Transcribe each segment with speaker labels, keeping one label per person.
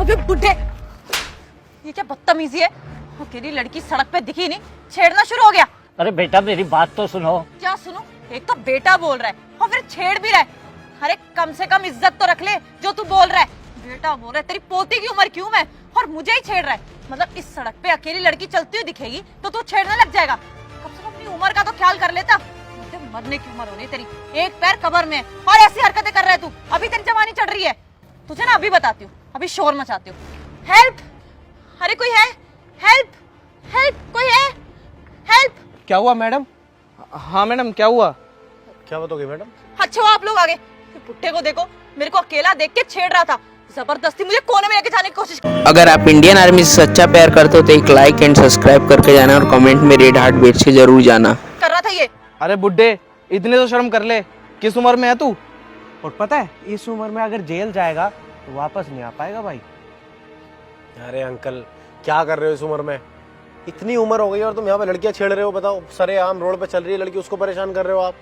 Speaker 1: अबे बुड्ढे, ये क्या बदतमीजी है। अकेली लड़की सड़क पे दिखी नहीं, छेड़ना शुरू हो गया।
Speaker 2: अरे बेटा मेरी बात तो सुनो।
Speaker 1: क्या सुनो? एक तो बेटा बोल रहा है और फिर छेड़ भी रहा है। अरे कम से कम इज्जत तो रख ले जो तू बोल रहा है। बेटा बोल रहा है, तेरी पोती की उम्र क्यों मैं, और मुझे ही छेड़ रहा है। मतलब इस सड़क पे अकेली लड़की चलती हुई दिखेगी तो तू छेड़ने लग जाएगा। कम से कम अपनी उम्र का तो ख्याल कर लेता। मरने की उम्र हो रही तेरी, एक पैर कब्र में और ऐसी हरकतें कर रहा है तू। अभी तेरी जवानी चढ़ रही है। तुझे ना अभी बताती हूँ, अभी शोर मचाती हूँ। हेल्प! अरे कोई है? हेल्प! हेल्प! कोई है? हेल्प!
Speaker 3: क्या हुआ मैडम? हाँ मैडम क्या हुआ?
Speaker 4: क्या बात हो गई मैडम?
Speaker 1: अच्छा वो आप लोग आ गए। बुड्ढे को देखो, मेरे को अकेला देख के छेड़ रहा था। जबरदस्ती मुझे कोने में लेके जाने की कोशिश।
Speaker 5: अगर आप इंडियन आर्मी से सच्चा प्यार करते हो तो एक लाइक एंड सब्सक्राइब करके जाना और कमेंट में रेड हार्ट भेज के जरूर जाना।
Speaker 1: कर रहा था ये।
Speaker 3: अरे बुड्ढे, इतने तो शर्म कर ले। किस उम्र में है तू? और पता है इस उम्र में अगर जेल जाएगा तो वापस नहीं आ पाएगा भाई।
Speaker 4: अरे अंकल क्या कर रहे हो इस उम्र में? इतनी उम्र हो गई और तुम यहाँ पे लड़कियां छेड़ रहे हो। बताओ, सरेआम रोड पे चल रही है लड़की, उसको परेशान कर रहे हो आप।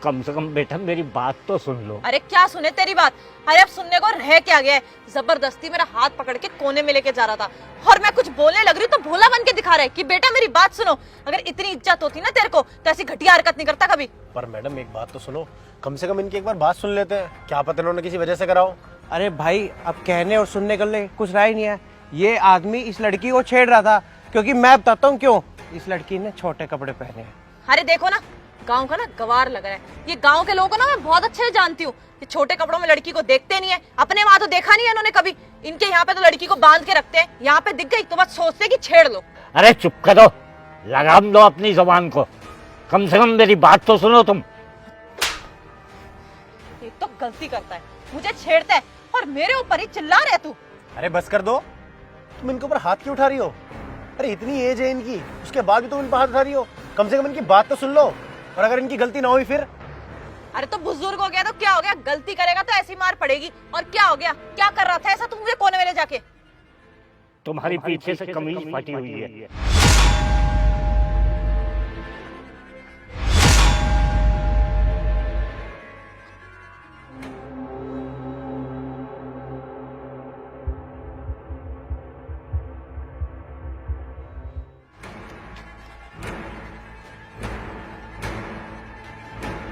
Speaker 2: कम से कम बेटा मेरी बात तो सुन लो।
Speaker 1: अरे क्या सुने तेरी बात? अरे अब सुनने को रह क्या गया है। जबरदस्ती मेरा हाथ पकड़ के कोने में लेके जा रहा था और मैं कुछ बोलने लग रही हूँ तो भोला बन के दिखा रहा है कि बेटा मेरी बात सुनो। अगर इतनी इज्जत होती ना तेरे को तो ऐसी घटिया हरकत नहीं करता कभी।
Speaker 4: पर मैडम एक बात तो सुनो, कम से कम इनकी एक बार बात सुन लेते हैं। क्या पता इन्होंने किसी वजह से कराओ।
Speaker 3: अरे भाई अब कहने और सुनने कर ले कुछ राय नहीं है। ये आदमी इस लड़की को छेड़ रहा था क्योंकि मैं बताता हूँ क्यों। इस लड़की ने छोटे कपड़े पहने हैं।
Speaker 1: अरे देखो ना, गांव का ना गवार लग रहा है। ये गांव के लोगों को ना मैं बहुत अच्छे से जानती हूँ। ये छोटे कपड़ों में लड़की को देखते नहीं है। अपने वहां तो देखा नहीं है इन्होंने कभी। इनके यहाँ पे तो लड़की को बांध के रखते हैं। यहाँ पे दिख गई तो बस सोचते हैं कि छेड़ लो।
Speaker 2: अरे चुप करो, लगाम दो अपनी जबान को। कम से कम मेरी बात तो सुनो तुम।
Speaker 1: एक तो गलती करता है, मुझे छेड़ता है और मेरे ऊपर ही चिल्ला रहे तू।
Speaker 4: अरे बस कर दो, तुम इनके ऊपर हाथ क्यों उठा रही हो? अरे इतनी एज है इनकी, उसके बाद भी तुम इन पर हाथ उठा रही हो। कम से कम इनकी बात तो सुन लो। और अगर इनकी गलती ना हुई फिर?
Speaker 1: अरे तो बुजुर्ग हो गया तो क्या हो गया? गलती करेगा तो ऐसी मार पड़ेगी। और क्या हो गया? क्या कर रहा था ऐसा तुम मुझे कोने में ले जाके?
Speaker 2: तुम्हारी पीछे से कमीज फटी हुई है।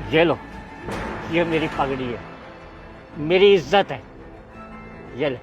Speaker 2: ये लो, ये मेरी पगड़ी है, मेरी इज्जत है। ये ले।